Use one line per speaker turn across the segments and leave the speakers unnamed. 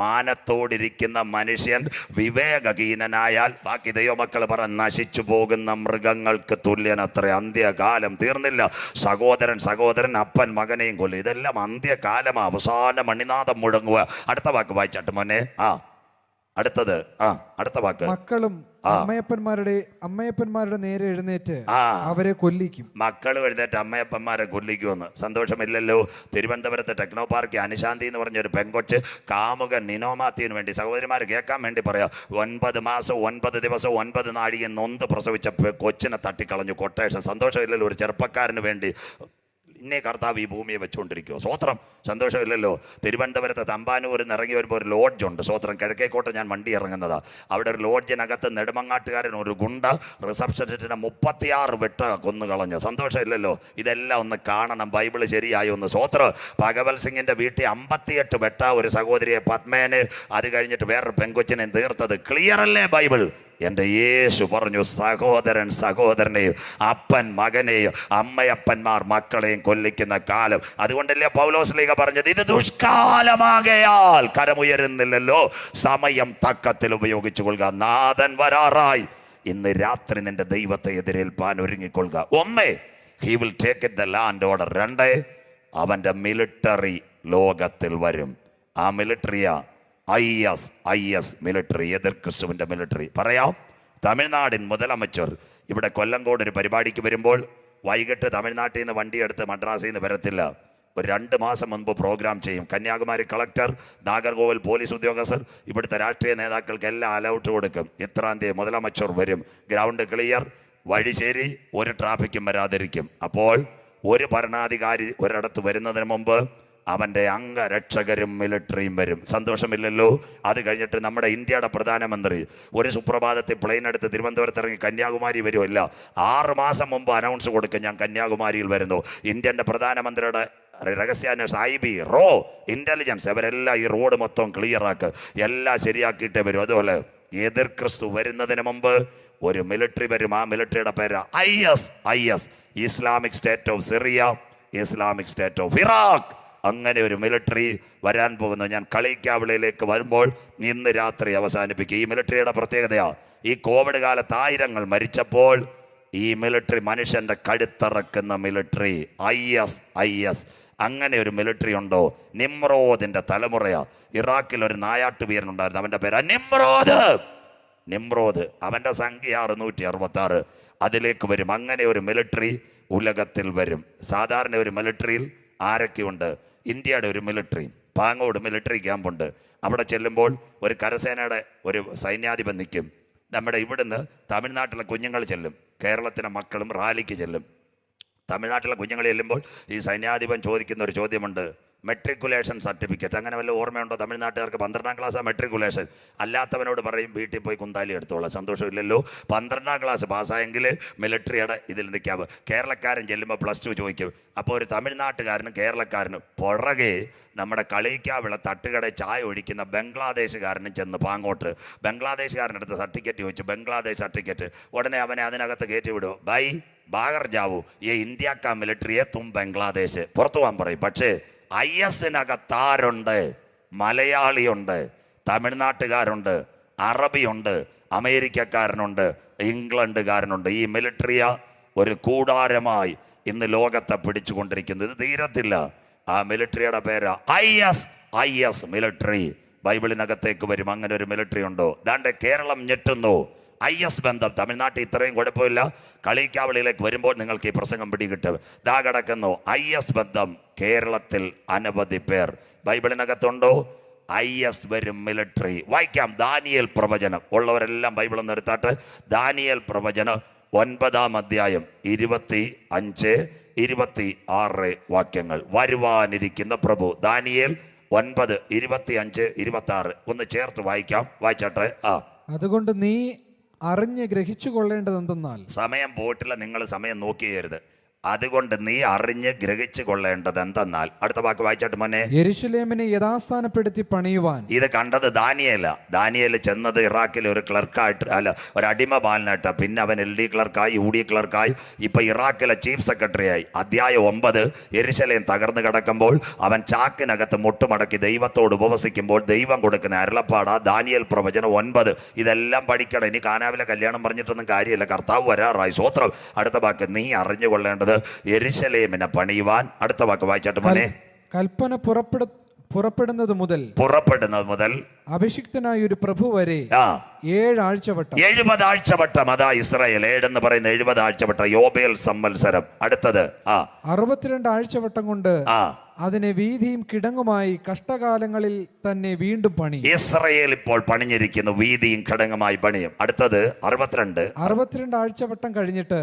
മാനത്തോടിരിക്കുന്ന മനുഷ്യൻ വിവേകഹീനനായാൽ ബാക്കി ദൈവമക്കൾ പറ നശിച്ചു പോകുന്ന മൃഗങ്ങൾക്ക് തുല്യനത്ര. അന്ത്യകാലം തീർന്നില്ല. സഹോദരൻ അപ്പൻ മകനെയും കൊല്ലും. ഇതെല്ലാം അന്ത്യകാലം. അവസാന മണിനാഥം മുഴങ്ങുക. അടുത്ത വാക്ക് വായിച്ചാട്ട് മോനെ. അടുത്തത് അടുത്ത വാക്ക്.
മക്കളും അമ്മയപ്പന്മാരുടെ നേരെ എഴുന്നേറ്റ് അവരെ കൊല്ലിക്കും.
മക്കളും എഴുന്നേറ്റ് അമ്മയപ്പന്മാരെ കൊല്ലിക്കുമെന്ന്. സന്തോഷമില്ലല്ലോ. തിരുവനന്തപുരത്ത് ടെക്നോ പാർക്ക് അനിശാന്തി എന്ന് പറഞ്ഞൊരു പെങ്കൊച്ച് കാമുകൻ നിനോമാത്തിന് വേണ്ടി സഹോദരിമാർ കേൾക്കാൻ വേണ്ടി പറയാം 9 മാസം 9 ദിവസം 9 നാഴിക നൊന്ത് പ്രസവിച്ച കൊച്ചിനെ തട്ടിക്കളഞ്ഞു. കൊട്ടേഷൻ. സന്തോഷമില്ലല്ലോ. ഒരു ചെറുപ്പക്കാരന് വേണ്ടി ഇന്നേ കർത്താവ് ഈ ഭൂമിയെ വെച്ചുകൊണ്ടിരിക്കുമോ? സ്വോത്രം. സന്തോഷമില്ലല്ലോ. തിരുവനന്തപുരത്ത് തമ്പാനൂരിൽ നിന്ന് ഇറങ്ങി വരുമ്പോൾ ഒരു ലോഡ്ജുണ്ട്. സ്വോത്രം. കിഴക്കേക്കോട്ട് ഞാൻ വണ്ടി ഇറങ്ങുന്നതാണ്. അവിടെ ഒരു ലോഡ്ജിനകത്ത് നെടുമങ്ങാട്ടുകാരൻ ഒരു ഗുണ്ട റിസപ്ഷനിസ്റ്റിനെ 36 വെട്ട കൊന്നുകളഞ്ഞു. സന്തോഷമില്ലല്ലോ. ഇതെല്ലാം ഒന്ന് കാണണം. ബൈബിള് ശരിയായി ഒന്ന്. സ്വോത്രം. ഭഗവത് സിംഗിൻ്റെ വീട്ടിൽ 58 വെട്ട ഒരു സഹോദരിയെ പത്മേന്, അത് കഴിഞ്ഞിട്ട് വേറൊരു പെങ്കൊച്ചിനെ തീർത്തത്. ക്ലിയറല്ലേ ബൈബിൾ? എൻ്റെ യേശു പറഞ്ഞു സഹോദരൻ സഹോദരനെയും അപ്പൻ മകനെയും അമ്മയപ്പന്മാർ മക്കളെയും കൊല്ലിക്കുന്ന കാലം. അതുകൊണ്ടല്ലേ പൗലോസ് ലീഗ പറഞ്ഞത് ഇത് ദുഷ്കാലമാകയാൽ കരമുയരുന്നില്ലല്ലോ, സമയം തക്കത്തിൽ ഉപയോഗിച്ചു കൊള്ളുക. നാഥൻ വരാറായി. ഇന്ന് രാത്രി നിന്റെ ദൈവത്തെ എതിരേൽപ്പാൻ ഒരുങ്ങിക്കൊള്ളുക. 1, he will take it the land order. 2, അവൻ്റെ മിലിട്ടറി ലോകത്തിൽ വരും. ആ മിലിട്ടറിയാ IS മിലിട്ടറി, എതിർ ക്രിസ്തുവിൻ്റെ മിലിട്ടറി. പറയാം. തമിഴ്നാടിൻ മുതലമച്ചർ ഇവിടെ കൊല്ലങ്കോട് ഒരു പരിപാടിക്ക് വരുമ്പോൾ വൈകിട്ട് തമിഴ്നാട്ടിൽ നിന്ന് വണ്ടിയെടുത്ത് മദ്രാസിൽ നിന്ന് വരത്തില്ല. ഒരു 2 മാസം മുൻപ് പ്രോഗ്രാം ചെയ്യും. കന്യാകുമാരി കളക്ടർ, നാഗർകോവിൽ പോലീസ് ഉദ്യോഗസ്ഥർ, ഇവിടുത്തെ രാഷ്ട്രീയ നേതാക്കൾക്ക് എല്ലാം അലൗട്ട് കൊടുക്കും. ഇത്രാം തീയതി മുതലമച്ചർ വരും. ഗ്രൗണ്ട് ക്ലിയർ, വഴി ശരി, ഒരു ട്രാഫിക്കും വരാതിരിക്കും. അപ്പോൾ ഒരു ഭരണാധികാരി ഒരിടത്ത് വരുന്നതിന് മുമ്പ് അവൻ്റെ അംഗരക്ഷകരും മിലിട്ടറിയും വരും. സന്തോഷമില്ലല്ലോ. അത് കഴിഞ്ഞിട്ട് നമ്മുടെ ഇന്ത്യയുടെ പ്രധാനമന്ത്രി ഒരു സുപ്രഭാതത്തിൽ പ്ലെയിൻ എടുത്ത് തിരുവനന്തപുരത്ത് ഇറങ്ങി കന്യാകുമാരി വരുമല്ല, 6 മാസം മുമ്പ് അനൗൺസ് കൊടുക്കും ഞാൻ കന്യാകുമാരിയിൽ വരുന്നു. ഇന്ത്യൻ്റെ പ്രധാനമന്ത്രിയുടെ രഹസ്യാന്വേഷണം IB റോ ഇൻ്റലിജൻസ് അവരെല്ലാം ഈ റോഡ് മൊത്തം ക്ലിയറാക്ക്, എല്ലാം ശരിയാക്കിയിട്ടേ വരും. അതുപോലെ എതിർ ക്രിസ്തു വരുന്നതിന് മുമ്പ് ഒരു മിലിട്ടറി വരും. ആ മിലിട്ടറിയുടെ പേര് IS Islamic state of Syria, Islamic state of Iraq. അങ്ങനെ ഒരു മിലിട്ടറി വരാൻ പോകുന്നു. ഞാൻ കളിക്കാവിളയിലേക്ക് വരുമ്പോൾ ഇന്ന് രാത്രി അവസാനിപ്പിക്കും. ഈ മിലിട്ടറിയുടെ പ്രത്യേകതയാണ്, ഈ കോവിഡ് കാലത്ത് 1000 മരിച്ചപ്പോൾ ഈ മിലിട്ടറി മനുഷ്യൻ്റെ കഴുത്തിറക്കുന്ന മിലിട്ടറി IS. അങ്ങനെ ഒരു മിലിട്ടറി ഉണ്ടോ? നിമ്രോദിൻ്റെ തലമുറയാണ്. ഇറാഖിൽ ഒരു നായാട്ട് വീരനുണ്ടായിരുന്നു, അവൻ്റെ പേര് നിമ്രോദ്. അവൻ്റെ സംഖ്യ 666. അതിലേക്ക് വരും. അങ്ങനെ ഒരു മിലിട്ടറി ഉലകത്തിൽ വരും. സാധാരണ ഒരു മിലിട്ടറിയിൽ ആരൊക്കെയുണ്ട്? ഇന്ത്യയുടെ ഒരു മിലിട്ടറി, പാങ്ങോട് മിലിട്ടറി ക്യാമ്പുണ്ട്. അവിടെ ചെല്ലുമ്പോൾ ഒരു കരസേനയുടെ ഒരു സൈന്യാധിപൻ നിൽക്കും. നമ്മുടെ ഇവിടുന്ന് തമിഴ്നാട്ടിലെ കുഞ്ഞുങ്ങൾ ചെല്ലും, കേരളത്തിലെ മക്കളും റാലിക്ക് ചെല്ലും. തമിഴ്നാട്ടിലെ കുഞ്ഞുങ്ങൾ ചെല്ലുമ്പോൾ ഈ സൈന്യാധിപൻ ചോദിക്കുന്ന ഒരു ചോദ്യമുണ്ട്, മെട്രിക്കുലേഷൻ സർട്ടിഫിക്കറ്റ്. അങ്ങനെ വല്ല ഓർമ്മയുണ്ടോ? തമിഴ്നാട്ടുകാർക്ക് 12ാം ക്ലാസ്സാണ് മെട്രിക്കുലേഷൻ. അല്ലാത്തവനോട് പറയും വീട്ടിൽ പോയി കുന്താലി എടുത്തോളാം. സന്തോഷമില്ലല്ലോ. 12ാം ക്ലാസ് പാസ്സായെങ്കിൽ മിലിട്ടറിയുടെ ഇതിൽ നിൽക്കാവ്. കേരളക്കാരൻ ചെല്ലുമ്പോൾ +2 ചോദിക്കും. അപ്പോൾ ഒരു തമിഴ്നാട്ടുകാരനും കേരളക്കാരനും പുറകെ നമ്മുടെ കളിക്കാവിള തട്ടുകട ചായ ഒഴിക്കുന്ന ബംഗ്ലാദേശുകാരനും ചെന്ന് പാങ്ങോട്ട് ബംഗ്ലാദേശുകാരനടുത്ത് സർട്ടിഫിക്കറ്റ് ചോദിച്ചു. ബംഗ്ലാദേശ് സർട്ടിഫിക്കറ്റ്. ഉടനെ അവനെ അതിനകത്ത് കയറ്റി വിടും. ബൈ ബാഗർ ജാവു ഈ ഇന്ത്യക്കാ മിലിട്ടറിയെ തും ബംഗ്ലാദേശ് പുറത്തു പോകാൻ പറയും. പക്ഷേ IS-നകത്താരുണ്ട്? മലയാളിയുണ്ട്, തമിഴ്നാട്ടുകാരുണ്ട്, അറബിയുണ്ട്, അമേരിക്കക്കാരനുണ്ട്, ഇംഗ്ലണ്ടുകാരനുണ്ട്. ഈ മിലിട്ടറിയ ഒരു കൂടാരമായി ഇന്ന് ലോകത്തെ പിടിച്ചുകൊണ്ടിരിക്കുന്നത്. ഇത് തീരത്തില്ല. ആ മിലിട്ടറിയുടെ പേര് IS മിലിട്ടറി. ബൈബിളിനകത്തേക്ക് വരും. അങ്ങനെ ഒരു മിലിട്ടറി ഉണ്ടോ? ദാണ്ട് കേരളം ഞെട്ടുന്നു. IS ബന്ധം. തമിഴ്നാട്ടിൽ ഇത്രയും കുഴപ്പമില്ല. കളിക്കാവളിയിലേക്ക് വരുമ്പോൾ നിങ്ങൾക്ക് ഈ പ്രസംഗം പിടികിട്ടും. ദാ കിടക്കുന്നു IS ബന്ധം. കേരളത്തിൽ അനവധി പേർ. ബൈബിളിനകത്തുണ്ടോ? IS വരും മിലിട്ടറി. വായിക്കാം. ദാനിയേൽ പ്രവചനം ഉള്ളവരെല്ലാം ബൈബിളൊന്ന് എടുത്താട്ട് ദാനിയേൽ പ്രവചനം 9-ാം അധ്യായം 25, 26 വാക്യങ്ങൾ. വരുവാനിരിക്കുന്ന പ്രഭു. ദാനിയേൽ 9, 25, 26 ഒന്ന് ചേർത്ത് വായിക്കാം. വായിച്ചാട്ടെ.
അതുകൊണ്ട് നീ അറിഞ്ഞ് ഗ്രഹിച്ചു കൊള്ളേണ്ടത് എന്തെന്നാൽ,
സമയം പോയിട്ടില്ല. നിങ്ങൾ സമയം നോക്കിയരുത്. അതുകൊണ്ട് നീ അറിഞ്ഞ് ഗ്രഹിച്ചു കൊള്ളേണ്ടത് എന്തെന്നാൽ, അടുത്ത വാക്ക് വായിച്ചാട്ട് മോനെ.
യെരൂശലേമിനെ യഥാസ്ഥാനപ്പെടുത്തി പണിയുവാൻ.
ഇത് കണ്ടത് ദാനിയേൽ ചെന്നത് ഇറാഖിലെ ഒരു ക്ലർക്കായിട്ട്, അല്ല, ഒരു അടിമ ബാലനായിട്ട്. പിന്നെ അവൻ LD ക്ലർക്കായി, UD ക്ലർക്കായി, ഇപ്പൊ ഇറാഖിലെ ചീഫ് സെക്രട്ടറി ആയി. അധ്യായം 9 യെരൂശലേം തകർന്നു കിടക്കുമ്പോൾ അവൻ ചാക്കിനകത്ത് മുട്ടുമടക്കി ദൈവത്തോട് ഉപവസിക്കുമ്പോൾ ദൈവം കൊടുക്കുന്ന അരുളപ്പാടാ ദാനിയേൽ പ്രവചനം 9. ഇതെല്ലാം പഠിക്കണം. ഇനി കാനാവിലെ കല്യാണം പറഞ്ഞിട്ടൊന്നും കാര്യമില്ല, കർത്താവ് വരാറായി. സ്വോത്രം. അടുത്ത വാക്ക്, നീ അറിഞ്ഞുകൊള്ളേണ്ടത് യെരൂശലേമിനെ പണിയുവാൻ. അടുത്ത വാക്ക് വായിച്ചാട്ട് മോനെ.
കൽപ്പന പുറപ്പെടുന്നത് മുതൽ അഭിഷിക്തനായ ഒരു പ്രഭു വരെ 7 ആഴ്ചവട്ടം.
70 ആഴ്ചവട്ടം. അതാ ഇസ്രായേൽ 7 എന്ന് പറയുന്ന 70 ആഴ്ചവട്ടം, യോബേൽ സംവത്സരം. അടുത്തത്
62 ആഴ്ചവട്ടം കൊണ്ട് അതിനെ വീതിയും കിടങ്ങുമായി കഷ്ടകാലങ്ങളിൽ തന്നെ വീണ്ടും പണി.
ഇസ്രായേൽ ഇപ്പോൾ പണിഞ്ഞിരിക്കുന്നു, വീതിയും കിടങ്ങുമായി പണിയും. അടുത്തത് 62
ആഴ്ചവട്ടം കഴിഞ്ഞിട്ട്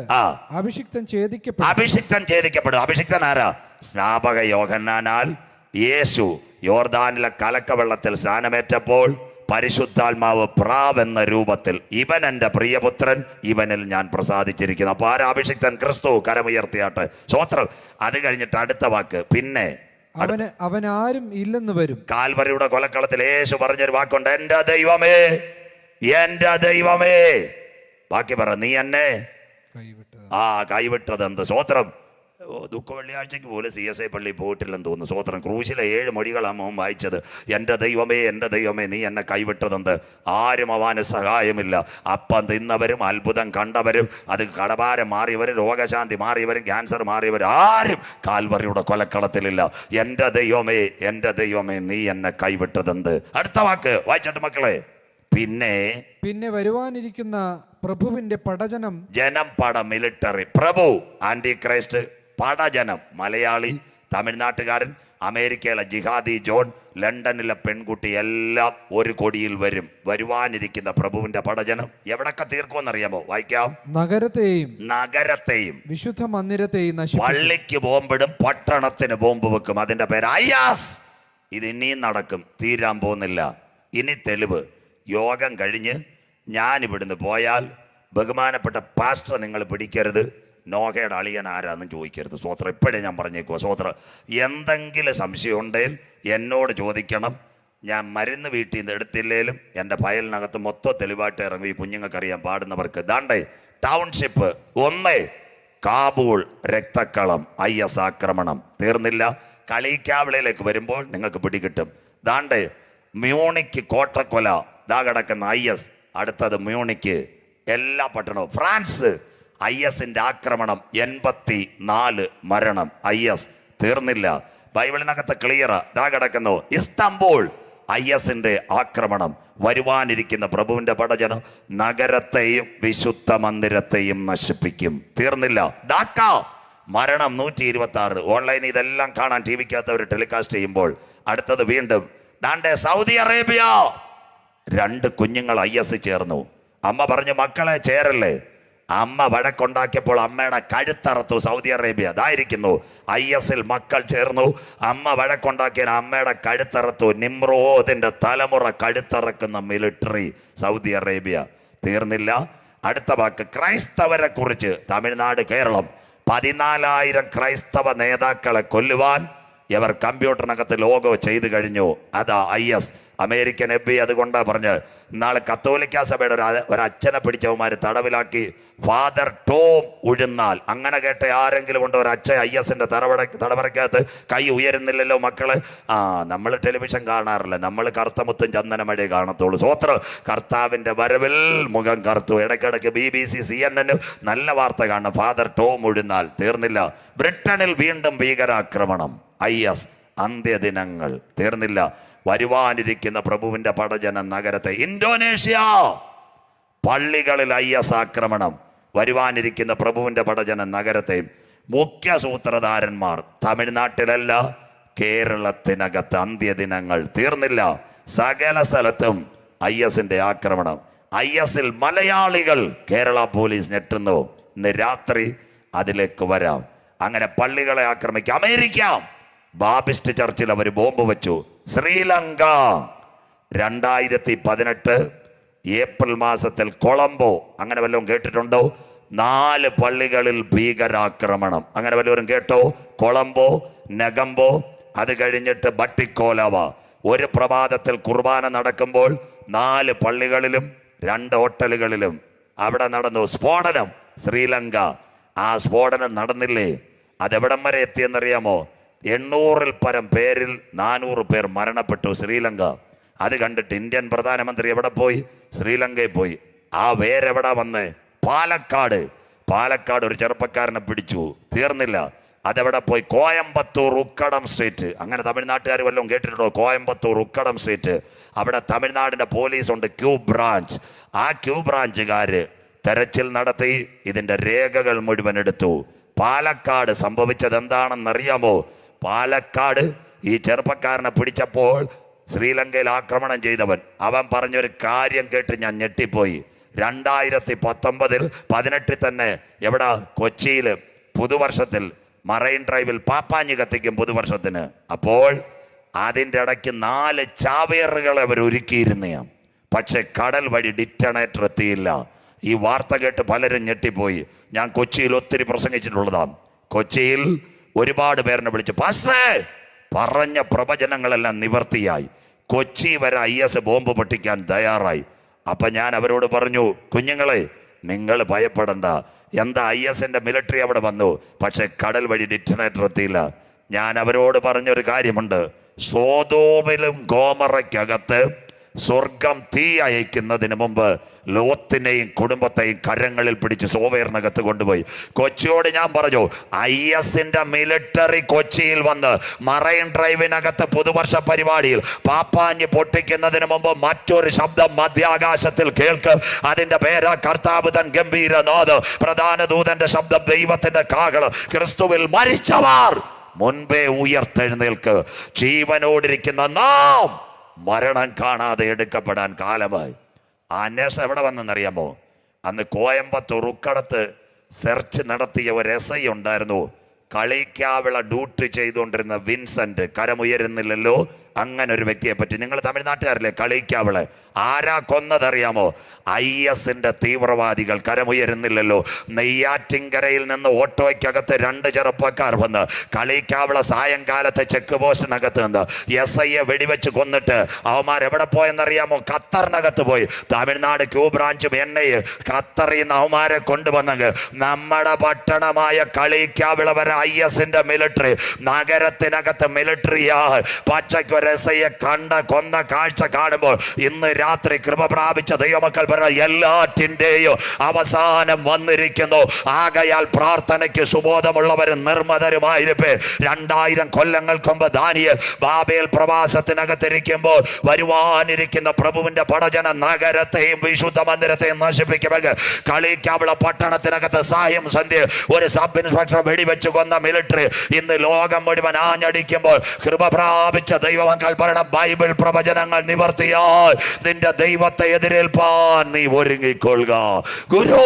അഭിഷിക്തൻ
ഛേദിക്കപ്പെടും. അഭിഷിക്തൻ ആരാ? സ്നാപക യോഹന്നാനാൽ യേശു യോർദാനിലെ കലക്കവെള്ളത്തിൽ സ്നാനമേറ്റപ്പോൾ പരിശുദ്ധാത്മാവ് പ്രാവെന്ന രൂപത്തിൽ, ഇവൻ എൻ്റെ പ്രിയപുത്രൻ, ഇവനിൽ ഞാൻ പ്രസാദിച്ചിരിക്കുന്നു. അപ്പൊ ആരാ അഭിഷിക്തൻ? ക്രിസ്തു. കരമുയർത്തിയാട്ട് സ്വോത്രം. അത് കഴിഞ്ഞിട്ട് അടുത്ത വാക്ക്, പിന്നെ
അവൻ ആരും ഇല്ലെന്ന് വരും.
കാൽവരിയുടെ കൊലക്കളത്തിൽ യേശു പറഞ്ഞൊരു വാക്കുണ്ട്, എൻ്റെ ദൈവമേ, എൻ്റെ ദൈവമേ. ബാക്കി പറ, നീ എന്നെ കൈവിട്ടത് എന്ത്? സ്വോത്രം. ദുഃഖ വെള്ളിയാഴ്ചയ്ക്ക് പോലും CSI പള്ളി പോയിട്ടില്ലെന്ന് തോന്നുന്നു. സ്വോത്രം. ക്രൂശിലെ 7 മൊഴികളാണ് മോൻ വായിച്ചത്. എൻ്റെ ദൈവമേ, എൻ്റെ ദൈവമേ, നീ എന്നെ കൈവിട്ടതെന്ത്? ആരും അവന് സഹായമില്ല. അപ്പം തിന്നവരും അത്ഭുതം കണ്ടവരും, അത് കടഭാരം മാറിയവരും രോഗശാന്തി മാറിയവരും ക്യാൻസർ മാറിയവരും ആരും കാൽവറിയുടെ കൊലക്കളത്തിലില്ല. എൻ്റെ ദൈവമേ, എൻ്റെ ദൈവമേ, നീ എന്നെ കൈവിട്ടതെന്ത്? അടുത്ത വാക്ക് വായിച്ചിട്ട് മക്കളെ. പിന്നെ
വരുവാനിരിക്കുന്ന പ്രഭുവിന്റെ പടജനം.
ജനം, പട, മിലിറ്ററി. പ്രഭു, ആന്റി ക്രൈസ്റ്റ്, പടജനം. മലയാളി, തമിഴ്നാട്ടുകാരൻ, അമേരിക്കയിലെ ജിഹാദി ജോൺ, ലണ്ടനിലെ പെൺകുട്ടി, എല്ലാം ഒരു കൊടിയിൽ വരും. വരുവാനിരിക്കുന്ന പ്രഭുവിന്റെ പടജനം എവിടൊക്കെ തീർക്കുമെന്നറിയാമോ? വായിക്കാം. നഗരത്തെയും
വിശുദ്ധ മന്ദിരത്തെയും നശിപ്പിക്കും.
പള്ളിക്ക് ബോംബിടും, പട്ടണത്തിന് ബോംബ് വെക്കും. അതിന്റെ പേര് അയ്യാസ്. ഇത് ഇനിയും നടക്കും, തീരാൻ പോകുന്നില്ല. ഇനി തെളിവ്. യോഗം കഴിഞ്ഞ് ഞാൻ ഇവിടുന്ന് പോയാൽ ബഹുമാനപ്പെട്ട പാസ്റ്റർ നിങ്ങൾ പിടിക്കരുത്, നോഹയുടെ അളിയൻ ആരാന്ന് ചോദിക്കരുത്. സ്വോത്രം. ഇപ്പോഴേ ഞാൻ പറഞ്ഞേക്കുവാ. സ്വോത്രം. എന്തെങ്കിലും സംശയം ഉണ്ടെങ്കിൽ എന്നോട് ചോദിക്കണം. ഞാൻ മരുന്ന് വീട്ടിൽ നിന്ന് എടുത്തില്ലേലും എൻ്റെ ഫയലിനകത്ത് മൊത്തം തെളിവായിട്ട് ഇറങ്ങും. ഈ കുഞ്ഞുങ്ങൾക്കറിയാൻ പാടുന്നവർക്ക്. ദാണ്ടേ ടൗൺഷിപ്പ് 1, കാബൂൾ രക്തക്കളം, IS ആക്രമണം. തീർന്നില്ല. കളിക്കാവിളയിലേക്ക് വരുമ്പോൾ നിങ്ങൾക്ക് പിടികിട്ടും. ദാണ്ടേ മ്യൂണിക്ക് കോട്ടക്കൊല, ദാ കിടക്കുന്ന IS. അടുത്തത് മ്യൂണിക്ക്, എല്ലാ പട്ടണവും. ഫ്രാൻസ് ISന്റെ ആക്രമണം, 84 മരണം. IS തീർന്നില്ല. ബൈബിളിനകത്ത് ക്ലിയർ. ദാ കിടക്കുന്നു ഇസ്താംബൂൾ, ISന്റെ ആക്രമണം. വരുവാനിരിക്കുന്ന പ്രഭുവിന്റെ പടജനം നഗരത്തെയും വിശുദ്ധ മന്ദിരത്തെയും നശിപ്പിക്കും. തീർന്നില്ല. ഡാക്ക മരണം 126. ഓൺലൈനിൽ ഇതെല്ലാം കാണാൻ TV-ക്കകത്ത് ടെലികാസ്റ്റ് ചെയ്യുമ്പോൾ. അടുത്തത് വീണ്ടും ദാണ്ടെ സൗദി അറേബ്യ, 2 കുഞ്ഞുങ്ങൾ IS ചേർന്നു. അമ്മ പറഞ്ഞു, മക്കളെ ചേരല്ലേ. അമ്മ വഴക്കുണ്ടാക്കിയപ്പോൾ അമ്മയുടെ കഴുത്തറത്തു സൗദി അറേബ്യ. അതായിരിക്കുന്നു ISൽ മക്കൾ ചേർന്നു. അമ്മ വഴക്കുണ്ടാക്കിയ അമ്മയുടെ കഴുത്തറത്തു. നിമ്രോദിന്റെ തലമുറ കഴുത്തറക്കുന്ന മിലിറ്ററി സൗദി അറേബ്യ. തീർന്നില്ല. അടുത്ത വാക്ക് ക്രൈസ്തവരെ കുറിച്ച്. തമിഴ്നാട്, കേരളം 14,000 ക്രൈസ്തവ നേതാക്കളെ കൊല്ലുവാൻ ഇവർ കമ്പ്യൂട്ടറിനകത്ത് ലോഗോ ചെയ്തു കഴിഞ്ഞു. അതാ IS. അമേരിക്കൻ FBI അതുകൊണ്ടാ പറഞ്ഞ്, ഇന്നാള് കത്തോലിക്ക സഭയുടെ ഒരു അച്ഛനെ പിടിച്ചവന്മാർ തടവിലാക്കി. Father Tom ഉഴുന്നാൽ. അങ്ങനെ കേട്ട ആരെങ്കിലും ഉണ്ടോ? ഒരു അച്ഛൻ ISന്റെ തടവറയ്ക്കകത്ത് കൈ ഉയരുന്നില്ലല്ലോ മക്കള്. നമ്മൾ ടെലിവിഷൻ കാണാറില്ല, നമ്മൾ കറുത്തമുത്തും ചന്ദനമഴയെ കാണത്തുള്ളൂ. സ്വോത്രം. കർത്താവിന്റെ വരവിൽ മുഖം കറുത്തു. ഇടയ്ക്കിടയ്ക്ക് BBC, CNN നല്ല വാർത്ത കാണണം. Father Tom Uzhunnal. തീർന്നില്ല. ബ്രിട്ടനിൽ വീണ്ടും ഭീകരാക്രമണം. IS അന്ത്യദിനങ്ങൾ. തീർന്നില്ല. വരുവാനിരിക്കുന്ന പ്രഭുവിന്റെ പടജന നഗരത്തെ. ഇന്തോനേഷ്യ പള്ളികളിൽ IS ആക്രമണം. വരുവാനിരിക്കുന്ന പ്രഭുവിന്റെ പടജന നഗരത്തെ. മുഖ്യ സൂത്രധാരന്മാർ തമിഴ്നാട്ടിലല്ല, കേരളത്തിനകത്ത് അന്ത്യദിനങ്ങൾ. തീർന്നില്ല. സകല സ്ഥലത്തും ISന്റെ ആക്രമണം. ISൽ മലയാളികൾ. കേരള പോലീസ് ഞെട്ടുന്നു. ഇന്ന് രാത്രി അതിലേക്ക് വരാം. അങ്ങനെ പള്ളികളെ ആക്രമിക്കാം. അമേരിക്ക ബാപ്റ്റിസ്റ്റ് ചർച്ചിൽ അവർ ബോംബ് വെച്ചു. ശ്രീലങ്ക 2018 ഏപ്രിൽ മാസത്തിൽ കൊളംബോ, അങ്ങനെ വല്ലതും കേട്ടിട്ടുണ്ടോ? 4 പള്ളികളിൽ ഭീകരാക്രമണം. അങ്ങനെ വല്ലവരും കേട്ടോ? കൊളംബോ, നെഗംബോ, അത് കഴിഞ്ഞിട്ട് ബട്ടിക്കോലവ. ഒരു പ്രഭാതത്തിൽ കുർബാന നടക്കുമ്പോൾ 4 പള്ളികളിലും 2 ഹോട്ടലുകളിലും അവിടെ നടന്നു സ്ഫോടനം. ശ്രീലങ്ക. ആ സ്ഫോടനം നടന്നില്ലേ? അതെവിടം വരെ എത്തിയെന്നറിയാമോ? 800-ൽ പരം പേരിൽ 400 പേർ മരണപ്പെട്ടു ശ്രീലങ്ക. അത് കണ്ടിട്ട് ഇന്ത്യൻ പ്രധാനമന്ത്രി എവിടെ പോയി? ശ്രീലങ്കയിൽ പോയി. ആ വേരെവിടെ വന്ന്? പാലക്കാട് ഒരു ചെറുപ്പക്കാരനെ പിടിച്ചു. തീർന്നില്ല, അതെവിടെ പോയി? കോയമ്പത്തൂർ ഉക്കടം സ്ട്രീറ്റ്. അങ്ങനെ തമിഴ്നാട്ടുകാർ വല്ലതും കേട്ടിട്ടുണ്ടോ? കോയമ്പത്തൂർ ഉക്കടം സ്ട്രീറ്റ്. അവിടെ തമിഴ്നാടിൻ്റെ പോലീസുണ്ട്, ക്യൂ ബ്രാഞ്ച്. ആ ക്യൂ ബ്രാഞ്ചുകാര് തെരച്ചിൽ നടത്തി ഇതിൻ്റെ രേഖകൾ മുഴുവൻ എടുത്തു. പാലക്കാട് സംഭവിച്ചത് എന്താണെന്നറിയാമോ? പാലക്കാട് ഈ ചെറുപ്പക്കാരനെ പിടിച്ചപ്പോൾ ശ്രീലങ്കയിൽ ആക്രമണം ചെയ്തവൻ അവൻ പറഞ്ഞൊരു കാര്യം കേട്ട് ഞാൻ ഞെട്ടിപ്പോയി. 2019 തന്നെ എവിടെ? കൊച്ചിയിൽ പുതുവർഷത്തിൽ മറൈൻ ഡ്രൈവിൽ പാപ്പാഞ്ഞി കത്തിക്കും പുതുവർഷത്തിന്. അപ്പോൾ അതിൻ്റെ ഇടയ്ക്ക് 4 ചാവേറുകളെ അവർ ഒരുക്കിയിരുന്ന. പക്ഷെ കടൽ വഴി ഡിറ്റണേറ്റർ എത്തിയില്ല. ഈ വാർത്ത കേട്ട് പലരും ഞെട്ടിപ്പോയി. ഞാൻ കൊച്ചിയിൽ ഒത്തിരി പ്രസംഗിച്ചിട്ടുള്ളതാണ്. കൊച്ചിയിൽ ഒരുപാട് പേരെന്നെ വിളിച്ചു, പാസ്റ്ററേ പറഞ്ഞ പ്രവചനങ്ങളെല്ലാം നിവർത്തിയായി. കൊച്ചി വരെ IS ബോംബ് പൊട്ടിക്കാൻ തയ്യാറായി. അപ്പൊ ഞാൻ അവരോട് പറഞ്ഞു, കുഞ്ഞുങ്ങളെ നിങ്ങൾ ഭയപ്പെടണ്ട. എന്താ ISന്റെ മിലിറ്ററി അവിടെ വന്നു, പക്ഷെ കടൽ വഴി ഡിറ്റണേറ്റർ എത്തിയില്ല. ഞാൻ അവരോട് പറഞ്ഞൊരു കാര്യമുണ്ട്. സോദോമിലും ഗോമറയ്ക്കകത്ത് സ്വർഗം തീ അയക്കുന്നതിന് മുമ്പ് ലോത്തിനെയും കുടുംബത്തെയും കരങ്ങളിൽ പിടിച്ച് സോവേറിനകത്ത് കൊണ്ടുപോയി. കൊച്ചിയോട് ഞാൻ പറഞ്ഞു, ISന്റെ മിലിറ്ററി കൊച്ചിയിൽ വന്ന് മറൈൻ ഡ്രൈവിനകത്ത് പുതുവർഷ പരിപാടിയിൽ പാപ്പാഞ്ഞി പൊട്ടിക്കുന്നതിന് മുമ്പ് മറ്റൊരു ശബ്ദം മധ്യാകാശത്തിൽ കേൾക്ക്. അതിന്റെ പേരാ കർത്താവ് തൻ ഗംഭീരനാദ്. പ്രധാന ദൂതന്റെ ശബ്ദം, ദൈവത്തിന്റെ കാഹളം. ക്രിസ്തുവിൽ മരിച്ചവർ മുൻപേ ഉയർത്തെഴുന്നേൽക്ക്. ജീവനോടിരിക്കുന്ന നാം മരണം കാണാതെ എടുക്കപ്പെടാൻ കാലമായി. ആ അന്വേഷണം എവിടെ വന്നെന്നറിയാമോ? അന്ന് കോയമ്പത്തൂർ ഉക്കടത്ത് സെർച്ച് നടത്തിയ ഒരു SI ഉണ്ടായിരുന്നു. കളിക്കാവിള ഡ്യൂട്ടി ചെയ്തുകൊണ്ടിരുന്ന വിൻസെന്റ്. കരമുയരുന്നില്ലല്ലോ. അങ്ങനെ ഒരു വ്യക്തിയെ പറ്റി നിങ്ങൾ തമിഴ്നാട്ടുകാരില്ലേ? കളിക്കാവിള് ആരാ കൊന്നതറിയാമോ? ISന്റെ തീവ്രവാദികൾ. കരമുയരുന്നില്ലല്ലോ. നെയ്യാറ്റിൻകരയിൽ നിന്ന് ഓട്ടോയ്ക്കകത്ത് 2 ചെറുപ്പക്കാർ വന്ന് കളിക്കാവിള സായങ്കാലത്തെ ചെക്ക് പോസ്റ്റിനകത്ത് നിന്ന് SIയെ വെടിവെച്ച് കൊന്നിട്ട് അവന്മാരെവിടെ പോയെന്നറിയാമോ? ഖത്തറിനകത്ത് പോയി. തമിഴ്നാട് ക്യൂ ബ്രാഞ്ചും NIA ഖത്തറിൽ നിന്ന് അവന്മാരെ കൊണ്ടുവന്നെങ്കിൽ നമ്മുടെ പട്ടണമായ കളിക്കാവിള വരെ ISന്റെ മിലിറ്ററി, നഗരത്തിനകത്ത് മിലിറ്ററിയാ. പച്ചയ്ക്ക് SIയെ കൊന്ന കാഴ്ച കാണുമ്പോൾ ഇന്ന് രാത്രി കൃപ പ്രാപിച്ച ദൈവമക്കൾ പറഞ്ഞ എല്ലാറ്റിൻ്റെയും അവസാനം വന്നിരിക്കുന്നു. ആകയാൽ പ്രാർത്ഥനയ്ക്ക് സുബോധമുള്ളവരും നിർമ്മതരുമായിരിപ്പേ. 2000 കൊല്ലങ്ങൾക്ക് മുമ്പ് ദാനിയേൽ ബാബേൽ പ്രവാസത്തിനകത്തിരിക്കുമ്പോൾ വരുവാനിരിക്കുന്ന പ്രഭുവിന്റെ പടജന നഗരത്തെയും വിശുദ്ധ മന്ദിരത്തെയും നശിപ്പിക്കുമെങ്കിൽ കളിക്കാവിള പട്ടണത്തിനകത്ത് സായം സന്ധ്യ ഒരു സബ് ഇൻസ്പെക്ടർ വെടിവെച്ച് കൊന്ന മിലിറ്ററി ഇന്ന് ലോകം മുഴുവൻ ആഞ്ഞടിക്കുമ്പോൾ കൃപ പ്രാപിച്ച ദൈവമക്കൾ പറയണം, ബൈബിൾ പ്രവചനങ്ങൾ നിവർത്തിയാൽ നിന്റെ ദൈവത്തെ എതിരേൽപ്പാൻ നീ ഒരുങ്ങിക്കൊള്ളുക. ഗുരു,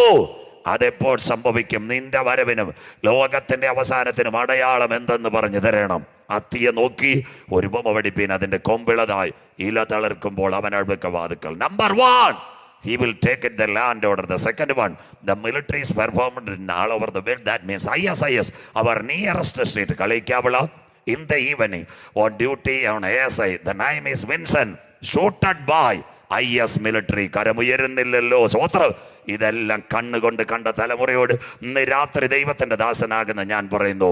അതെപ്പോൾ സംഭവിക്കും? നിന്റെ വരവിനും ലോകത്തിന്റെ അവസാനത്തിനും അടയാളം എന്തെന്ന് പറഞ്ഞു തരണം. അത്തിയെ നോക്കി ഒരു ഉപമ പഠിപ്പീൻ. അതിന്റെ കൊമ്പിളതായി ഇല തളർക്കുമ്പോൾ അവൻ അടുക്ക വാതുക്കൾ. Number 1, he will take it the land order. The second one, the military is performed in all over the world. That means IS, our nearest state, Kalikavula, in the evening on duty on ASI. The name is Vincent, shooted by IS military. കരമുയരുന്നില്ലല്ലോ. സ്വോത്രം. ഇതെല്ലാം കണ്ണുകൊണ്ട് കണ്ട തലമുറയോട് ഇന്ന് രാത്രി ദൈവത്തിന്റെ ദാസനാകുന്ന ഞാൻ പറയുന്നു,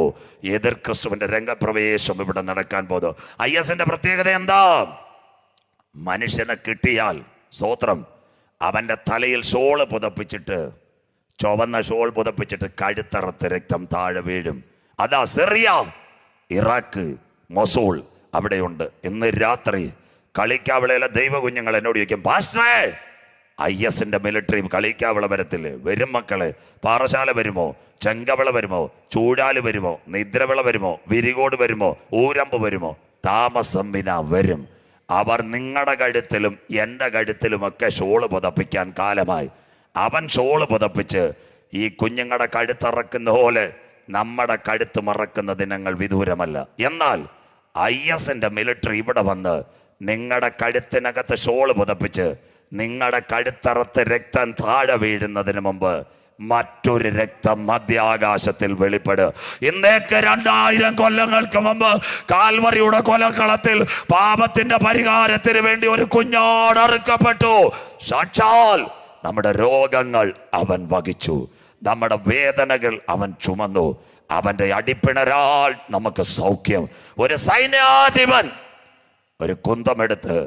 എതിർ ക്രിസ്തുവിന്റെ രംഗപ്രവേശം ഇവിടെ നടക്കാൻ പോകുന്നു. ISന്റെ പ്രത്യേകത എന്താ? മനുഷ്യനെ കിട്ടിയാൽ സ്വോത്രം അവന്റെ തലയിൽ ഷോള് പുതപ്പിച്ചിട്ട്, ചുവന്ന ഷോൾ പുതപ്പിച്ചിട്ട് കഴുത്തറത്ത് രക്തം താഴെ വീഴും. അതാ സിറിയ, ഇറാഖ്, മൊസൂൾ അവിടെയുണ്ട്. ഇന്ന് രാത്രി കളിക്കാവിളയിലെ ദൈവ കുഞ്ഞുങ്ങൾ എന്നോട് ചോദിക്കും, പാസ്റ്ററേ ISന്റെ മിലിറ്ററി കളിക്കാവിള വരത്തില്ലേ? വരും മക്കളെ. പാറശാല വരുമോ? ചെങ്കവിള വരുമോ? ചൂടാല് വരുമോ? നിദ്രവിള വരുമോ? വിരികോട് വരുമോ? ഊരമ്പ് വരുമോ? താമസം വിനാ വരും. അവർ നിങ്ങളുടെ കഴുത്തിലും എൻ്റെ കഴുത്തിലുമൊക്കെ ഷോള് പുതപ്പിക്കാൻ കാലമായി. അവൻ ഷോള് പുതപ്പിച്ച് ഈ കുഞ്ഞുങ്ങളുടെ കഴുത്തറക്കുന്ന പോലെ നമ്മുടെ കഴുത്ത് മറക്കുന്ന ദിനങ്ങൾ വിദൂരമല്ല. എന്നാൽ ISന്റെ മിലിറ്ററി ഇവിടെ വന്ന് നിങ്ങളുടെ കഴുത്തിനകത്ത് ഷോള് പുതപ്പിച്ച് നിങ്ങളുടെ കഴുത്തറത്ത് രക്തം താഴെ വീഴുന്നതിന് മുമ്പ് മറ്റൊരു രക്തം മധ്യാകാശത്തിൽ വെളിപ്പെടുക. ഇന്നേക്ക് 2000 കൊല്ലങ്ങൾക്ക് മുമ്പ് കാൽവറിയുടെ കൊലക്കളത്തിൽ പാപത്തിന്റെ പരിഹാരത്തിന് വേണ്ടി ഒരു കുഞ്ഞാട് അറുക്കപ്പെട്ടു. സാക്ഷാൽ നമ്മുടെ രോഗങ്ങൾ അവൻ വഹിച്ചു, നമ്മുടെ വേദനകൾ അവൻ ചുമന്നു. അവന്റെ അടിപ്പിണരാൽ നമുക്ക് സൗഖ്യം. ഒരു സൈന്യാധിപൻ ഒരു കുന്തമെടുത്ത്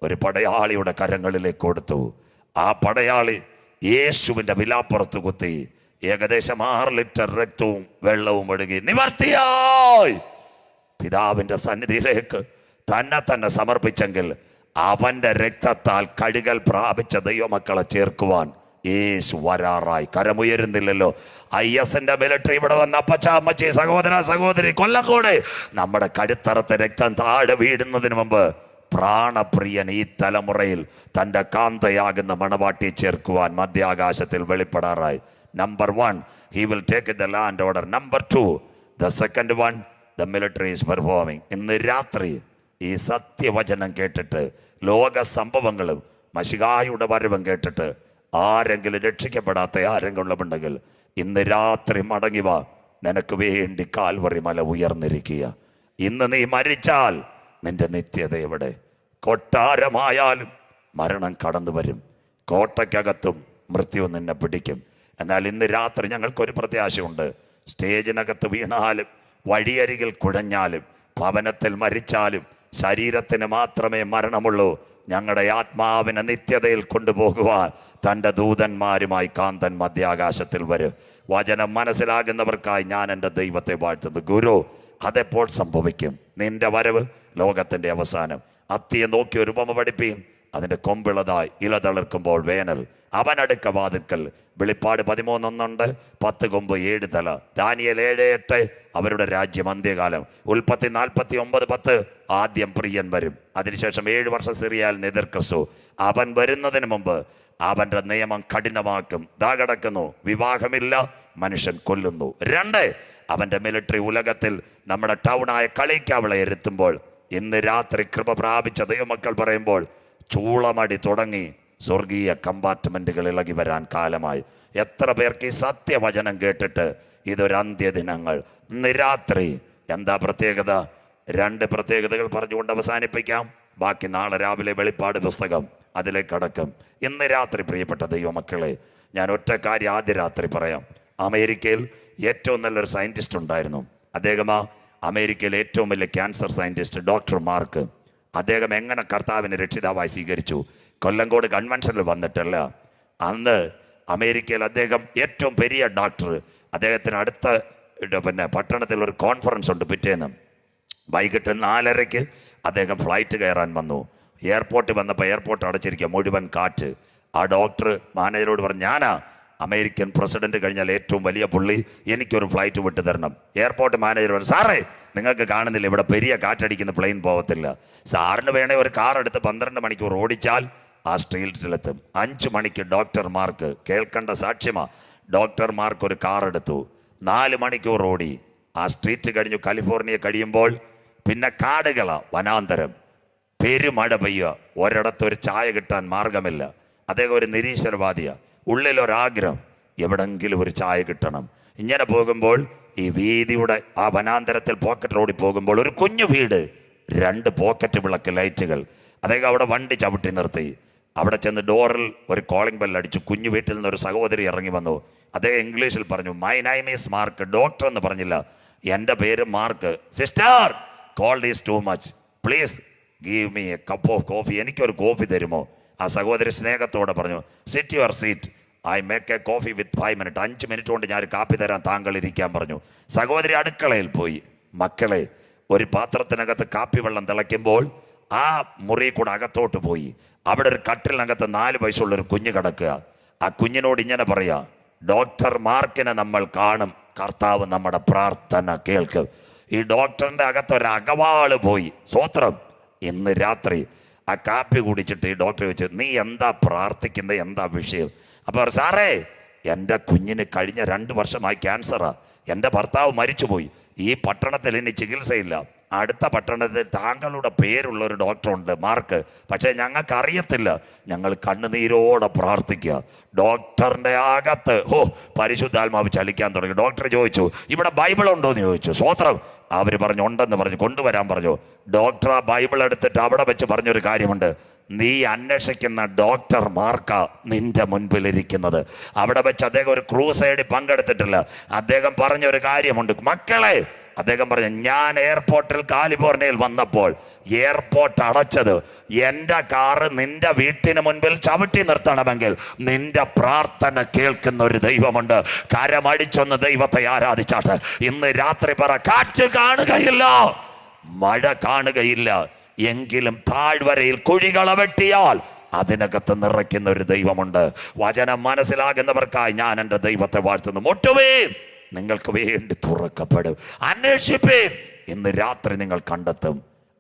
ഒരു പടയാളിയുടെ കരങ്ങളിലേക്ക് കൊടുത്തു. ആ പടയാളി യേശുവിന്റെ വിലാപ്പുറത്ത് കുത്തി. ഏകദേശം 6 ലിറ്റർ രക്തവും വെള്ളവും ഒഴുകി. നിവർത്തിയായി പിതാവിന്റെ സന്നിധിയിലേക്ക് തന്നെ സമർപ്പിച്ചെങ്കിൽ അവന്റെ രക്തത്താൽ കഴുകൽ പ്രാപിച്ച ദൈവമക്കളെ ചേർക്കുവാൻ യേശു വരാറായി. കരമുയരുന്നില്ലല്ലോ. IS-ന്റെ മിലിറ്ററി ഇവിടെ വന്ന അപ്പച്ച അമ്മച്ചി സഹോദര സഹോദരി കൊല്ലക്കോട് നമ്മുടെ കഴുത്തറത്തെ രക്തം താഴെ വീടുന്നതിന് മുമ്പ് പ്രാണപ്രിയൻ ഈ തലമുറയിൽ തൻ്റെ കാന്തയാകുന്ന മണവാട്ടിയെ ചേർക്കുവാൻ മധ്യാകാശത്തിൽ വെളിപ്പെടാറായി. Number 1, he will take the land order. Number 2, the second one, the military is performing. ഇന്ന് രാത്രി ഈ സത്യവചനം കേട്ടിട്ട് ലോക സംഭവങ്ങളും മശിഹായുടെ വരവും കേട്ടിട്ട് ആരെങ്കിലും രക്ഷിക്കപ്പെടാത്ത ആരെങ്കിലും ഉണ്ടെങ്കിൽ ഇന്ന് രാത്രി മടങ്ങി വാ. നിനക്ക് വേണ്ടി കാൽവറി മല ഉയർന്നിരിക്കുക. ഇന്ന് നീ മരിച്ചാൽ നിന്റെ നിത്യത എവിടെ? കൊട്ടാരമായാലും മരണം കടന്നു വരും, കോട്ടയ്ക്കകത്തും മൃത്യു നിന്നെ പിടിക്കും. എന്നാൽ ഇന്ന് രാത്രി ഞങ്ങൾക്കൊരു പ്രത്യാശയുണ്ട്. സ്റ്റേജിനകത്ത് വീണാലും വഴിയരികിൽ കുഴഞ്ഞാലും ഭവനത്തിൽ മരിച്ചാലും ശരീരത്തിന് മാത്രമേ മരണമുള്ളൂ. ഞങ്ങളുടെ ആത്മാവിനെ നിത്യതയിൽ കൊണ്ടുപോകുവാൻ തൻ്റെ ദൂതന്മാരുമായി കാന്തൻ മധ്യാകാശത്തിൽ വരും. വചനം മനസ്സിലാകുന്നവർക്കായി ഞാൻ എൻ്റെ ദൈവത്തെ വാഴ്ത്തുന്നു. ഗുരു, അതെപ്പോൾ സംഭവിക്കും? നിന്റെ വരവ്, ലോകത്തിൻ്റെ അവസാനം. അത്തിയെ നോക്കി ഒരു ഉപമ പഠിപ്പീൻ. അതിൻ്റെ കൊമ്പിളതായി ഇല തളിർക്കുമ്പോൾ വേനൽ. അവനടുക്ക വാതിൽക്കൽ. വെളിപ്പാട് 13:1 10 കൊമ്പ് 7 തല. ദാനിയേൽ 7:8 അവരുടെ രാജ്യം അന്ത്യകാലം. ഉൽപ്പത്തി 49:10 ആദ്യം പ്രിയൻ വരും. അതിനുശേഷം 7 വർഷം സിറിയയിൽ എതിർക്രിസ്തു. അവൻ വരുന്നതിന് മുമ്പ് അവൻ്റെ നിയമം കഠിനമാക്കും. ദാ കിടക്കുന്നു, വിവാഹമില്ല, മനുഷ്യൻ കൊല്ലുന്നു. 2, അവൻ്റെ മിലിറ്ററി ഉലകത്തിൽ നമ്മുടെ ടൗണായ കളിക്കാവളെ ഇരുത്തുമ്പോൾ ഇന്ന് രാത്രി കൃപ പ്രാപിച്ച ദൈവമക്കൾ പറയുമ്പോൾ ചൂളമടി തുടങ്ങി സ്വർഗീയ കമ്പാർട്ട്മെന്റുകൾ ഇളകി വരാൻ കാലമായി. എത്ര പേർക്ക് ഈ സത്യവചനം കേട്ടിട്ട് ഇതൊരു അന്ത്യദിനങ്ങൾ? ഇന്ന് രാത്രി എന്താ പ്രത്യേകത? 2 പ്രത്യേകതകൾ പറഞ്ഞുകൊണ്ട് അവസാനിപ്പിക്കാം. ബാക്കി നാളെ രാവിലെ വെളിപ്പാട് പുസ്തകം അതിലേക്ക് കടക്കും. ഇന്ന് രാത്രി പ്രിയപ്പെട്ട ദൈവമക്കളെ, ഞാൻ ഒറ്റ കാര്യം ആദ്യ രാത്രി പറയാം. അമേരിക്കയിൽ ഏറ്റവും നല്ലൊരു സയൻറ്റിസ്റ്റ് ഉണ്ടായിരുന്നു. അദ്ദേഹം അമേരിക്കയിലെ ഏറ്റവും വലിയ ക്യാൻസർ സയൻറ്റിസ്റ്റ് ഡോക്ടർ മാർക്ക്. അദ്ദേഹം എങ്ങനെ കർത്താവിനെ രക്ഷിതാവായി സ്വീകരിച്ചു? കൊല്ലങ്കോട് കൺവെൻഷനിൽ വന്നിട്ടല്ല, അന്ന് അമേരിക്കയിൽ അദ്ദേഹം ഏറ്റവും പെരിയ ഡോക്ടർ. അദ്ദേഹത്തിന് അടുത്ത പട്ടണത്തിൽ ഒരു കോൺഫറൻസ് ഉണ്ട്. പിറ്റേന്ന് വൈകിട്ട് 4:30 അദ്ദേഹം ഫ്ലൈറ്റ് കയറാൻ വന്നു. എയർപോർട്ടിൽ വന്നപ്പോൾ എയർപോർട്ട് അടച്ചിരിക്കുക, മുഴുവൻ കാറ്റ്. ആ ഡോക്ടർ മാനേജരോട് പറഞ്ഞു, ഞാനാ അമേരിക്കൻ പ്രസിഡന്റ് കഴിഞ്ഞാൽ ഏറ്റവും വലിയ പുള്ളി, എനിക്കൊരു ഫ്ലൈറ്റ് വിട്ടു തരണം. എയർപോർട്ട് മാനേജർ പറഞ്ഞു, സാറേ നിങ്ങൾക്ക് കാണുന്നില്ല ഇവിടെ പെരിയ കാറ്റടിക്കുന്ന പ്ലെയിൻ പോകത്തില്ല. സാറിന് വേണേ ഒരു കാർ എടുത്ത് 12 മണിക്കൂർ ഓടിച്ചാൽ ആ സ്ട്രീറ്റിലെത്തും. 5 മണിക്ക് ഡോക്ടർമാർക്ക് കേൾക്കേണ്ട സാക്ഷ്യമാ. ഡോക്ടർമാർക്ക് ഒരു കാർ എടുത്തു, 4 മണിക്കൂർ ഓടി. ആ സ്ട്രീറ്റ് കഴിഞ്ഞു കാലിഫോർണിയ കഴിയുമ്പോൾ പിന്നെ കാടുകളാ, വനാന്തരം, പെരുമഴ പെയ്യുക, ഒരിടത്തൊരു ചായ കിട്ടാൻ മാർഗമില്ല. അദ്ദേഹം ഒരു നിരീശ്വരവാദിയാ. ഉള്ളിലൊരാഗ്രഹം, എവിടെങ്കിലും ഒരു ചായ കിട്ടണം. ഇങ്ങനെ പോകുമ്പോൾ ഈ വീതിയുടെ ആ വനാന്തരത്തിൽ പോക്കറ്റ് റോഡിൽ പോകുമ്പോൾ ഒരു കുഞ്ഞു വീട്, 2 പോക്കറ്റ് വിളക്ക് ലൈറ്റുകൾ. അദ്ദേഹം അവിടെ വണ്ടി ചവിട്ടി നിർത്തി. അവിടെ ചെന്ന് ഡോറിൽ ഒരു കോളിംഗ് ബെൽ അടിച്ചു. കുഞ്ഞു വീട്ടിൽ നിന്ന് ഒരു സഹോദരി ഇറങ്ങി വന്നു. അദ്ദേഹം ഇംഗ്ലീഷിൽ പറഞ്ഞു, my name is Mark. Doctor എന്ന് പറഞ്ഞില്ല, എൻ്റെ പേര് Mark. Sister, cold is too much, please give me a cup of coffee. എനിക്കൊരു കോഫി തരുമോ? ആ സഹോദരി സ്നേഹത്തോടെ പറഞ്ഞു, sit your seat, I make a coffee with 5 minute. 5 minute കൊണ്ട് ഞാൻ കാപ്പി തരാൻ, താങ്കൾ ഇരിക്കാൻ പറഞ്ഞു. സഹോദരി അടുക്കളയിൽ പോയി. മക്കളെ, ഒരു പാത്രത്തിനകത്ത് കാപ്പി വെള്ളം തിളയ്ക്കുമ്പോൾ ആ മുറി കൂടെ അകത്തോട്ട് പോയി. അവിടെ ഒരു കട്ടിലിനകത്ത് 4 വയസ്സുള്ളൊരു കുഞ്ഞ് കിടക്കുക. ആ കുഞ്ഞിനോട് ഇങ്ങനെ പറയാ, ഡോക്ടർ മാർക്കിനെ നമ്മൾ കാണും, കർത്താവ് നമ്മുടെ പ്രാർത്ഥന കേൾക്കും. ഈ ഡോക്ടറിൻ്റെ അകത്തൊരു അകവാള് പോയി. സ്വോത്രം. ഇന്ന് രാത്രി ആ കാപ്പി കുടിച്ചിട്ട് ഈ ഡോക്ടർ ചോദിച്ചു, നീ എന്താ പ്രാർത്ഥിക്കുന്നത്, എന്താ വിഷയം? അപ്പോൾ സാറേ, എൻ്റെ കുഞ്ഞിന് കഴിഞ്ഞ 2 വർഷമായി ക്യാൻസറാ, എൻ്റെ ഭർത്താവ് മരിച്ചുപോയി, ഈ പട്ടണത്തിൽ ഇനി ചികിത്സയില്ല, അടുത്ത പട്ടണത്തിൽ താങ്കളുടെ പേരുള്ള ഒരു ഡോക്ടറുണ്ട് മാർക്ക്, പക്ഷേ ഞങ്ങൾക്ക് അറിയത്തില്ല. ഞങ്ങൾ കണ്ണുനീരോടെ പ്രാർത്ഥിക്കുക. ഡോക്ടറിൻ്റെ അകത്ത് പരിശുദ്ധാത്മാവ് ചലിക്കാൻ തുടങ്ങി. ഡോക്ടർ ചോദിച്ചു, ഇവിടെ ബൈബിൾ ഉണ്ടോ എന്ന് ചോദിച്ചു. സ്വോത്രം. അവർ പറഞ്ഞു ഉണ്ടെന്ന് പറഞ്ഞു, കൊണ്ടുവരാൻ പറഞ്ഞു. ഡോക്ടർ ആ ബൈബിൾ എടുത്തിട്ട് അവിടെ വെച്ച് പറഞ്ഞൊരു കാര്യമുണ്ട്, നീ അന്വേഷിക്കുന്ന ഡോക്ടർ മാർക്ക നിന്റെ മുൻപിലിരിക്കുന്നത്. അവിടെ വെച്ച് അദ്ദേഹം ഒരു ക്രൂസൈഡിൽ പങ്കെടുത്തിട്ടില്ല. അദ്ദേഹം പറഞ്ഞൊരു കാര്യമുണ്ട്, മക്കളെ, അദ്ദേഹം പറഞ്ഞു, ഞാൻ എയർപോർട്ടിൽ കാലിഫോർണിയയിൽ വന്നപ്പോൾ എയർപോർട്ട് അടച്ചത്, എൻ്റെ കാറ് നിന്റെ വീട്ടിന് മുൻപിൽ ചവിട്ടി നിർത്തണമെങ്കിൽ നിന്റെ പ്രാർത്ഥന കേൾക്കുന്ന ഒരു ദൈവമുണ്ട്. കരമടിച്ചൊന്ന് ദൈവത്തെ ആരാധിച്ചാട്ട് ഇന്ന് രാത്രി പറ, കാറ്റ് കാണുകയില്ല, മഴ കാണുകയില്ല, എങ്കിലും താഴ്വരയിൽ കുഴികള വെട്ടിയാൽ അതിനകത്ത് നിറയ്ക്കുന്ന ഒരു ദൈവമുണ്ട്. വചനം മനസ്സിലാകുന്നവർക്കായി ഞാൻ എൻ്റെ ദൈവത്തെ വാഴ്ത്തുന്നു. മുട്ടുവീൻ, നിങ്ങൾക്ക് വേണ്ടി തുറക്കപ്പെടും. അന്വേഷിപ്പീൻ, ഇന്ന് രാത്രി നിങ്ങൾ കണ്ടെത്തും.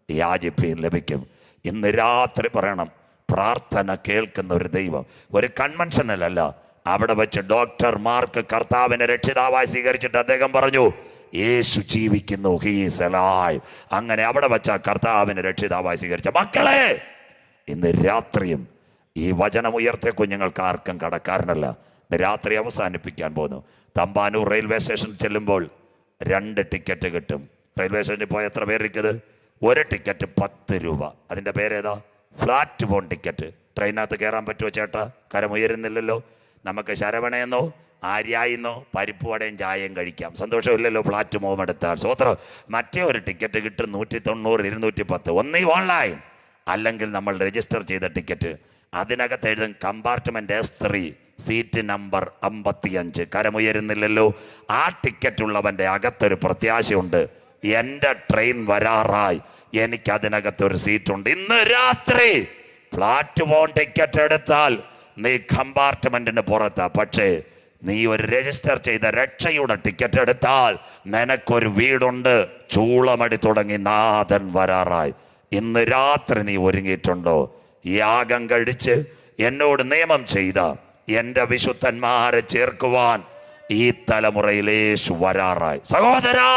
യാചിപ്പീൻ, ലഭിക്കും. ഇന്ന് രാത്രി പറയണം, പ്രാർത്ഥന കേൾക്കുന്ന ഒരു ദൈവം. ഒരു കൺവെൻഷനിലല്ല, അവിടെ വെച്ച് ഡോക്ടർ മാർക്ക് കർത്താവിനെ രക്ഷിതാവായി സ്വീകരിച്ചിട്ട് അദ്ദേഹം പറഞ്ഞു, യേശു ജീവിക്കുന്നു, ഹി ഈസ് അലൈവ്. അങ്ങനെ അവിടെ വെച്ച കർത്താവിനെ രക്ഷിതാവായി സ്വീകരിച്ച മക്കളെ, ഇന്ന് രാത്രിയും ഈ വചനം ഉയർത്തിയ കുഞ്ഞുങ്ങൾക്ക് ആർക്കും കടക്കാരനല്ല. ഇന്ന് രാത്രി അവസാനിപ്പിക്കാൻ പോകുന്നു. തമ്പാനൂർ റെയിൽവേ സ്റ്റേഷനിൽ ചെല്ലുമ്പോൾ 2 ടിക്കറ്റ് കിട്ടും. റെയിൽവേ സ്റ്റേഷനിൽ പോയ എത്ര പേരിരിക്കുന്നത്? ഒരു ടിക്കറ്റ് 10 രൂപ. അതിൻ്റെ പേരേതാ? Platform ticket. ട്രെയിനകത്ത് കയറാൻ പറ്റുമോ ചേട്ടാ? കരമുയരുന്നില്ലല്ലോ. നമുക്ക് ശരവണയെന്നോ ആര്യായിന്നോ പരിപ്പ് വടയും ചായയും കഴിക്കാം, സന്തോഷമില്ലല്ലോ പ്ലാറ്റ്ഫോം എടുത്താൽ. സ്വോത്രം. മറ്റേ ഒരു ടിക്കറ്റ് കിട്ടും 190, 210. ഒന്നീ ഓൺലൈൻ, അല്ലെങ്കിൽ നമ്മൾ രജിസ്റ്റർ ചെയ്ത ടിക്കറ്റ്. അതിനകത്ത് എഴുതും കമ്പാർട്ട്മെന്റ് S3, സീറ്റ് നമ്പർ 55. കരമുയരുന്നില്ലല്ലോ. ആ ടിക്കറ്റ് ഉള്ളവൻ്റെ അകത്തൊരു പ്രത്യാശയുണ്ട്, എൻ്റെ ട്രെയിൻ വരാറായി, എനിക്കതിനകത്തൊരു സീറ്റുണ്ട്. ഇന്ന് രാത്രി പ്ലാറ്റ്ഫോം ടിക്കറ്റ് എടുത്താൽ നീ കമ്പാർട്ട്മെന്റിന് പുറത്താ. പക്ഷേ നീ ഒരു രജിസ്റ്റർ ചെയ്ത രക്ഷയുടെ ടിക്കറ്റ് എടുത്താൽ നിനക്കൊരു വീടുണ്ട്. ചൂളമടി തുടങ്ങി നാഥൻ വരാറായി. ഇന്ന് രാത്രി നീ ഒരുങ്ങിയിട്ടുണ്ടോ? യാഗം കഴിച്ച് എന്നോട് നിയമം ചെയ്ത എൻ്റെ വിശുദ്ധന്മാരെ ചേർക്കുവാൻ ഈ തലമുറയിൽ യേശു വരാറായി. സഹോദരാ,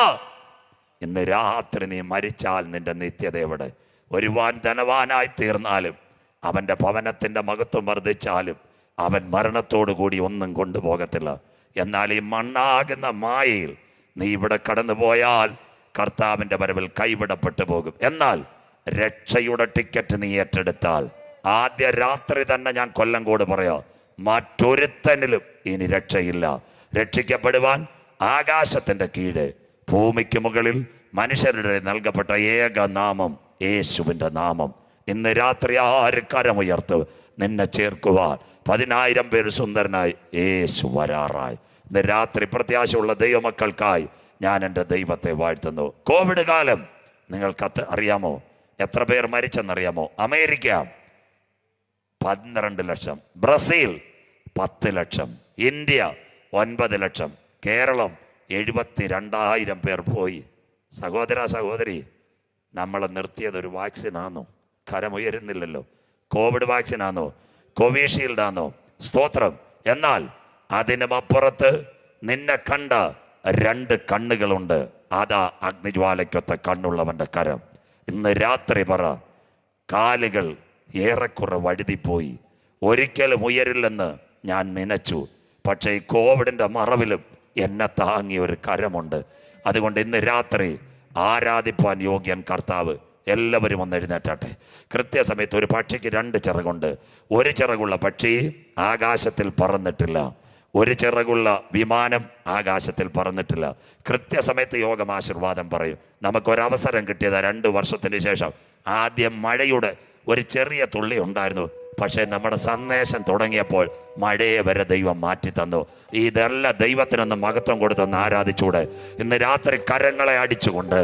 ഇന്ന് രാത്രി നീ മരിച്ചാൽ നിന്റെ നിത്യത എവിടെ? ഒരുവാൻ ധനവാനായി തീർന്നാലും അവൻ്റെ ഭവനത്തിൻ്റെ മഹത്വം വർദ്ധിച്ചാലും അവൻ മരണത്തോടു കൂടി ഒന്നും കൊണ്ടുപോകത്തില്ല. എന്നാൽ ഈ മണ്ണാകുന്ന മായയിൽ നീ ഇവിടെ കടന്നു പോയാൽ കർത്താവിൻ്റെ വരവിൽ കൈവിടപ്പെട്ടു പോകും. എന്നാൽ രക്ഷയുടെ ടിക്കറ്റ് നീ ഏറ്റെടുത്താൽ ആദ്യ രാത്രി തന്നെ ഞാൻ കൊല്ലങ്കോട് പറയാം, മറ്റൊരുത്തനിലും ഇനി രക്ഷയില്ല. രക്ഷിക്കപ്പെടുവാൻ ആകാശത്തിൻ്റെ കീഴ് ഭൂമിക്ക് മുകളിൽ മനുഷ്യരുടെ നൽകപ്പെട്ട ഏക നാമം യേശുവിൻ്റെ നാമം. ഇന്ന് രാത്രി ആര് കരമുയർത്ത് നിന്നെ ചേർക്കുവാൻ 10,000 പേര് സുന്ദരനായി യേശു വരാറായി. ഇന്ന് രാത്രി പ്രത്യാശയുള്ള ദൈവമക്കൾക്കായി ഞാൻ എൻ്റെ ദൈവത്തെ വാഴ്ത്തുന്നു. കോവിഡ് കാലം നിങ്ങൾക്ക് അറിയാമോ? എത്ര പേർ മരിച്ചെന്നറിയാമോ? അമേരിക്ക 12 ലക്ഷം, ബ്രസീൽ 10 ലക്ഷം, ഇന്ത്യ 9 ലക്ഷം, കേരളം 72,000 പേർ പോയി. സഹോദര സഹോദരി, നമ്മളെ നിർത്തിയത് ഒരു വാക്സിനാണോ? കരമുയരുന്നില്ലല്ലോ. കോവിഡ് വാക്സിനാണോ? കോവിഷീൽഡാണോ? സ്തോത്രം. എന്നാൽ അതിനുമപ്പുറത്ത് നിന്നെ കണ്ട 2 കണ്ണുകളുണ്ട്. അതാ അഗ്നിജ്വാലയ്ക്കൊത്ത കണ്ണുള്ളവൻ്റെ കരം. ഇന്ന് രാത്രി പറ, കാലുകൾ ഏറെക്കുറെ വഴുതിപ്പോയി, ഒരിക്കലും ഉയരില്ലെന്ന് ഞാൻ നനച്ചു. പക്ഷേ ഈ കോവിഡിൻ്റെ മറവിലും എന്നെ താങ്ങിയ ഒരു കരമുണ്ട്. അതുകൊണ്ട് ഇന്ന് രാത്രി ആരാധിപ്പാൻ യോഗ്യൻ കർത്താവ്. എല്ലാവരും ഒന്ന് എഴുന്നേറ്റാട്ടെ. കൃത്യസമയത്ത് ഒരു പക്ഷിക്ക് 2 ചിറകുണ്ട്. ഒരു ചിറകുള്ള പക്ഷി ആകാശത്തിൽ പറന്നിട്ടില്ല, ഒരു ചിറകുള്ള വിമാനം ആകാശത്തിൽ പറന്നിട്ടില്ല. കൃത്യസമയത്ത് യോഗം ആശീർവാദം പറയും. നമുക്കൊരവസരം കിട്ടിയത് 2 വർഷത്തിന് ശേഷം. ആദ്യം മഴയുടെ ഒരു ചെറിയ തുള്ളി ഉണ്ടായിരുന്നു. പക്ഷേ നമ്മുടെ സന്ദേശം തുടങ്ങിയപ്പോൾ മഴയെ വരെ ദൈവം മാറ്റി തന്നു. ഇതെല്ലാം ദൈവത്തിനൊന്ന് മഹത്വം കൊടുത്തൊന്ന് ആരാധിച്ചൂടെ? ഇന്ന് രാത്രി കരങ്ങളെ അടിച്ചുകൊണ്ട്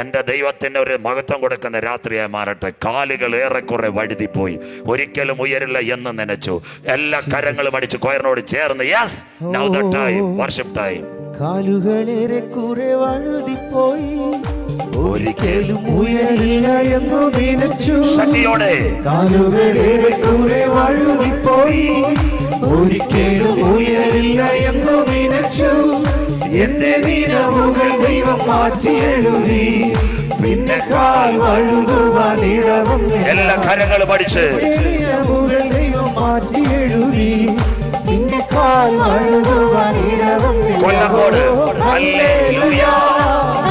എൻ്റെ ദൈവത്തിന് ഒരു മഹത്വം കൊടുക്കുന്ന രാത്രിയായി മാറട്ടെ. കാലുകൾ ഏറെക്കുറെ വഴുതിപ്പോയി, ഒരിക്കലും ഉയരില്ല എന്ന് നനച്ചു. എല്ലാ കരങ്ങളും അടിച്ച് കൊയറിനോട് ചേർന്ന് yes, now the time, worship time.
കാലുകളേറെ കുറെ വഴുതിപ്പോയി, ഒരിക്കലും ഉയരില്ല എന്നു നനച്ചു.
ശക്തിയോടെ
കാലുകളേറെ കുറെ വഴുതിപ്പോയി, ഒരിക്കലും ഉയരില്ല എന്നു നനച്ചു. എന്റെ നിലവുകൾ ദൈവം മാറ്റി എഴുതി, പിന്നെ കാൽ വഴുതുവാൻ ഇടവും.
എല്ലാ കരങ്ങളും പഠിച്ച്
നിലവുകൾ ദൈവം മാറ്റി എഴുതി, പിന്നെ കാൽ വഴുതുവാൻ ഇടവും.
കൊല്ലങ്കോട് ഹല്ലേലൂയ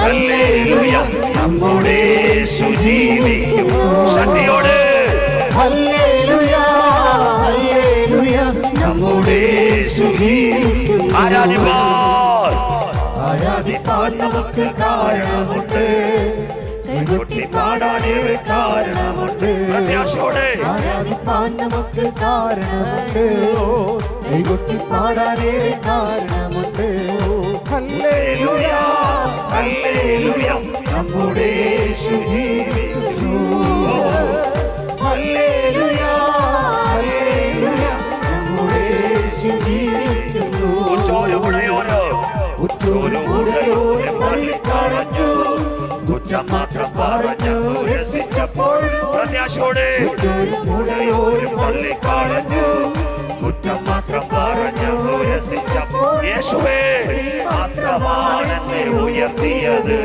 ഹല്ലേലൂയ നമ്മുടെ യേശു ജീവിക്കും. ശക്തിയോടെ
ഹല്ലേലൂയ ഹല്ലേലൂയ നമ്മുടെ യേശു ജീവിക്കും. ആരാധിപ്പാൻ നമുക്ക് കാരണമുണ്ട്, കൈകൊട്ടി പാടാനേറെ കാരണമുണ്ട്.
പ്രത്യാശയോടെ
ആരാധിപ്പാൻ നമുക്ക് കാരണമുണ്ട്, കൈകൊട്ടി പാടാനേറെ കാരണമുണ്ട്. ഹല്ലേലൂയ ഹല്ലേലൂയ നമ്മുടെ യേശു ജീവിച്ചു. ഹല്ലേലൂയ ഹല്ലേലൂയ നമ്മുടെ യേശു ജീവിക്കുന്നു. ഉറ്റോരുമുടയോര് പള്ളിക്കളഞ്ഞു, കുറ്റം മാത്രം പറഞ്ഞു രസിച്ചപ്പോൾ.
പ്രത്യാശയോടെ
ഉറ്റോരുമുടയോര് പള്ളിക്കളഞ്ഞു, കുറ്റം മാത്രം പറഞ്ഞു രസിച്ചപ്പോൾ.
യേശുവേ
മാത്രമാണ് എന്നെ ഉയർത്തിയത്,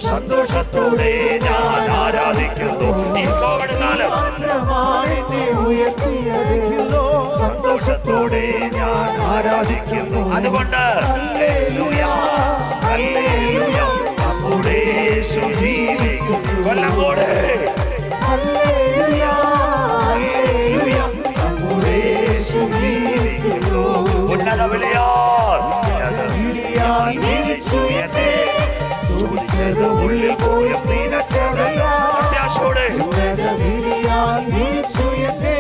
സന്തോഷത്തോടെ ഞാൻ ആരാധിക്കുന്നു.
ഈ കോവിഡ് കാലം
മാത്രമാണ് എന്നെ ഉയർത്തിയത്, സന്തോഷത്തോടെ ഞാൻ ആരാധിക്കുന്നു.
അതുകൊണ്ട്
ഹല്ലേലൂയ ഹല്ലേലൂയ നമ്മുടെ യേശു ജീവിക്കുന്നു.
കൊല്ലങ്കോട്
ഹല്ലേലൂയ ഹല്ലേലൂയ നമ്മുടെ യേശു ജീവിക്കുന്നു.
ഉന്നത വിളിയാൽ
വിളിയാൽ വിളിച്ചു എന്നെ, ചോദിച്ചത് ഉള്ളിൽ പോലും നിനച്ചതല്ല.
പ്രത്യാശയോടെ
വിളിയാൽ വിളിച്ചു എന്നെ,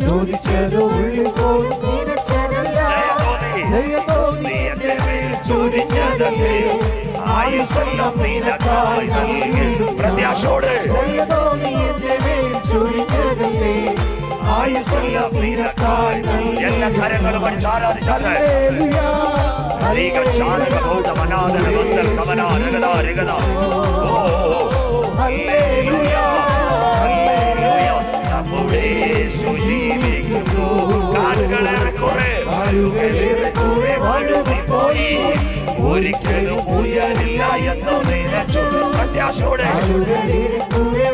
ചോദിച്ചത് ഉള്ളിൽ പോലും നിനച്ചതല്ല. ദയതോന്നി എന്റെ മേൽ ചൊരിഞ്ഞതല്ലേ, ആയുസ്സെല്ലാം നിനക്കായി നൽകിയിടും.
പ്രത്യാശയോടെ
ദയതോന്നി എന്റെ മേൽ ചൊരിഞ്ഞതല്ലേ, ആയുസ്സെല്ലാം നിനക്കായി നൽകിയിടും.
എല്ലാ കരങ്ങളും പഠിച്ച് ആരാധിച്ചാട്ടെ.
ഹല്ലേലൂയ ഹല്ലേലൂയ നമ്മുടെ യേശു ജീവിക്കുന്നു.
കാലുകളേറെ കുറെ
വഴുതിപ്പോയി, ഒരിക്കലും ഉയരില്ല എന്നു നനച്ചു.
പ്രത്യാശയോടെ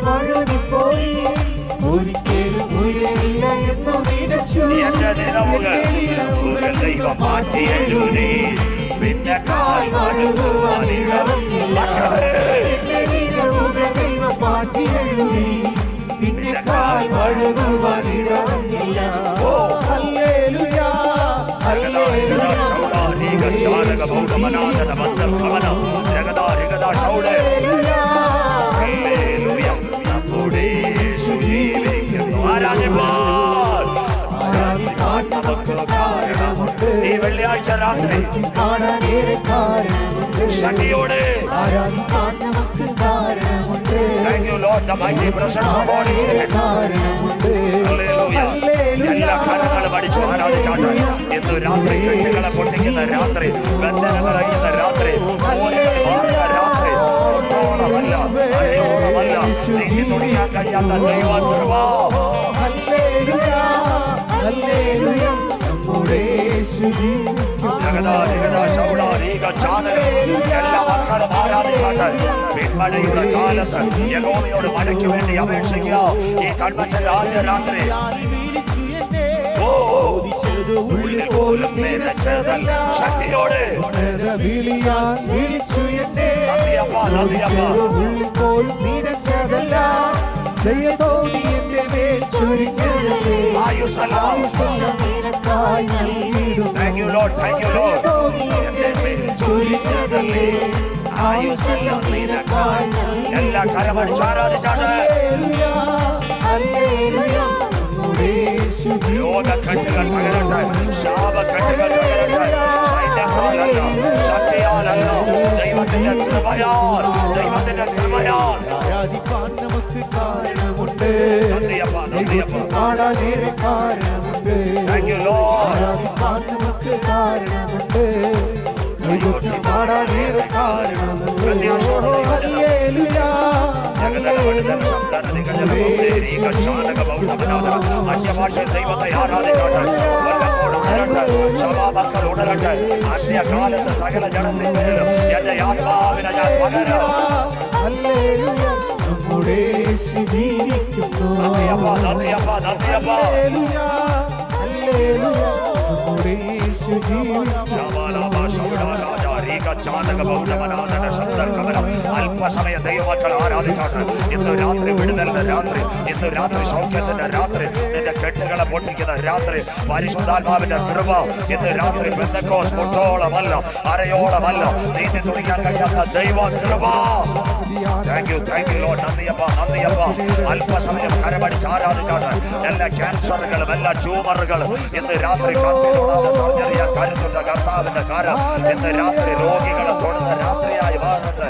വഴുതിപ്പോയി, ഒരിക്കലും ഉയരില്ല എന്നു നനച്ചു.
എന്റെ നിലവുകൾ
ദൈവം മാറ്റി എഴുതി, പിന്നെ കാൽ വഴുതുവാൻ ഇടവന്നില്ല. ദൈവം മാറ്റി എഴുതി, പിന്നെ കാൽ വഴുതുവാൻ ഇടവന്നില്ല. ഹല്ലേലൂയ ഹല്ലേലൂയ ഹല്ലേലൂയ നമ്മുടെ യേശു ജീവിക്കുന്നു. ആരാധിപ്പാൻ നമുക്ക് കാരണമുണ്ട്,
ഈ വെള്ളിയാഴ്ച രാത്രി
കാണാനേറെ കാരണമുണ്ട്.
ശക്തിയോടെ
ആരാധിപ്പാൻ നമുക്ക് കാരണമുണ്ട്,
Thank you Lord, the mighty presence of God is here.
കാരണമുണ്ട്.
Hallelujah. എല്ലാ കാര്യങ്ങളും പഠിച്ചു ആരാധിച്ചാട്ടെ. ഇന്ന് രാത്രി കെട്ടുകളെ പൊട്ടിക്കുന്ന രാത്രി, ബന്ധനങ്ങൾ അഴിയുന്ന രാത്രി, രാത്രി ഒന്നോളമല്ല മഴയോളമല്ല നീങ്ങി തുണിയാൻ കഴിയാത്ത ദൈവകൃപ.
ഹല്ലേലൂയ ഹല്ലേലൂയ നമ്മുടെ യേശു ജീവിക്കുന്നു.
എല്ലാ മക്കളും ആരാധിച്ചാട്ടെ. പിന്മഴയുടെ കാലത്ത് യഹോവയോട് മഴയ്ക്ക് വേണ്ടി അപേക്ഷിക്കുക. ഈ കൺവെൻഷന്റെ ആദ്യ രാത്രി ഉള്ളിൽ പോലും നനച്ചതല്ല. ശക്തിയോടെ
വിളിയാൻ വിളിച്ചു എന്നെ,
നന്ദിയപ്പ നന്ദിയപ്പ
ഉള്ളിൽ പോലും നനച്ചതല്ല. ദയതോന്നി എന്റെ മേൽ ചൊരിഞ്ഞതല്ലേ,
ആയുസ്സെല്ലാം
നിനക്കായി നൽകിയിടും.
Thank you Lord, thank you Lord.
എന്റെ മേൽ ചൊരിഞ്ഞതല്ലേ, ആയുസ്സെല്ലാം നിനക്കായി നൽകിയിടും.
എല്ലാ കരമടിച്ച് ആരാധിച്ചാട്ടെ.
ഹല്ലേലൂയ ഹല്ലേലൂയ നമ്മുടെ യേശു
രോഗക്കെട്ടുകൾ തകരട്ടെ, ശാപക്കെട്ടുകൾ തകരട്ടെ. സൈന്യത്താലല്ല, ശക്തിയാലല്ല, ദൈവത്തിന്റെ കൃപയാൽ, ദൈവത്തിന്റെ കൃപയാൽ.
ആരാധിക്കാൻ നമുക്ക് കാരണമുണ്ട്,
നന്ദിയപ്പ നന്ദിയപ്പ.
പാടാനേറെ കാരണമുണ്ട്.
Thank you Lord.
ആരാധിക്കാൻ നമുക്ക് കാരണമുണ്ട്, കൈകൊട്ടി പാടാനേറെ കാരണമുണ്ട്. ഹല്ലേലൂയ,
അന്യഭാഷയിൽ ദൈവത്തെ ആരാധിക്കട്ടെ. സഭാമക്കൾ ഉണരട്ടെ. അന്യകാലത്ത് സകല ജനത്തിന്മേലും എന്റെ ആത്മാവിനെ ഞാൻ പകരാം.
ഹല്ലേലൂയ, നമ്മുടെ യേശു ജീവിക്കുന്നു.
നന്ദിയപ്പാ, നന്ദിയപ്പാ, നന്ദിയപ്പാ.
ഹല്ലേലൂയ, ഹല്ലേലൂയ, നമ്മുടെ യേശു ജീവിക്കുന്നു.
അല്പസമയ ദൈവമക്കൾ ആരാധിച്ചാണ്. ഇന്ന് രാത്രി വിടുതലിന്റെ രാത്രി, ഇന്ന് രാത്രി സൗഖ്യത്തിന്റെ രാത്രി, നിന്റെ കെട്ടുകളെ പൊട്ടിക്കുന്ന രാത്രി, പരിശുദ്ധാത്മാവിന്റെ കൃപ ഇന്ന് രാത്രി. പെന്തക്കോസ് മുട്ടോളമല്ല, അരയോളമല്ല, നീന്തി തുടിക്കാൻ കഴിയാത്ത ദൈവ കൃപ. Thank you lord. നന്ദിയപ്പ, നന്ദിയപ്പ. അല്പസമയം കരമടിച്ച് ആരാധിച്ചാണ്. എല്ലാ ക്യാൻസറുകളും എല്ലാ ട്യൂമറുകളും ഇന്ന് രാത്രി കത്തി തൊടാതെ സർജറി ചെയ്യാൻ കരുത്തുള്ള കർത്താവിന്റെ കാരം ഇന്ന് രാത്രി രോഗികളെ തൊടുന്ന രാത്രിയായി മാറട്ടെ.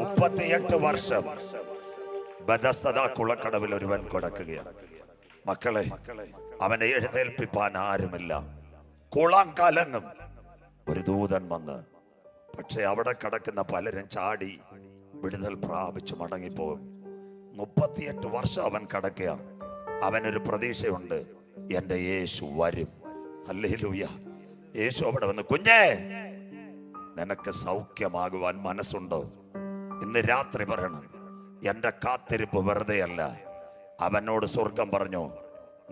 38 വർഷം ബെഥസ്ദ കുളക്കടവിൽ ഒരുവൻ കിടക്കുകയാണ്. മക്കളെ, അവനെ എഴുന്നേൽപ്പിപ്പാൻ ആരുമില്ല. കുളം കലങ്ങും. ഒരു ദൂതൻ വന്ന്, പക്ഷെ അവിടെ കിടക്കുന്ന പലരും ചാടി വിടുതൽ പ്രാപിച്ചു മടങ്ങിപ്പോകും. 38 വർഷം അവൻ കിടക്കുകയാണ്. അവനൊരു പ്രതീക്ഷയുണ്ട്, എൻ്റെ യേശു വരും. ഹല്ലേലൂയ. യേശു അവിടെ വന്ന്, കുഞ്ഞേ, നിനക്ക് സൗഖ്യമാകുവാൻ മനസ്സുണ്ടോ? ഇന്ന് രാത്രി പറയണം, എൻ്റെ കാത്തിരിപ്പ് വെറുതെയല്ല. അവനോട് സ്വർഗം പറഞ്ഞു,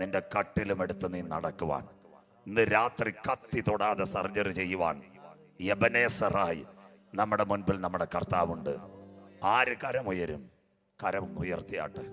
നിന്റെ കട്ടിലും എടുത്ത് നീ നടക്കുവാൻ. ഇന്ന് രാത്രി കത്തി തൊടാതെ സർജറി ചെയ്യുവാൻ എബനേസറായി നമ്മുടെ മുൻപിൽ നമ്മുടെ കർത്താവുണ്ട്. ആര് കരമുയരും? കരം ഉയർത്തിയാട്ടെ.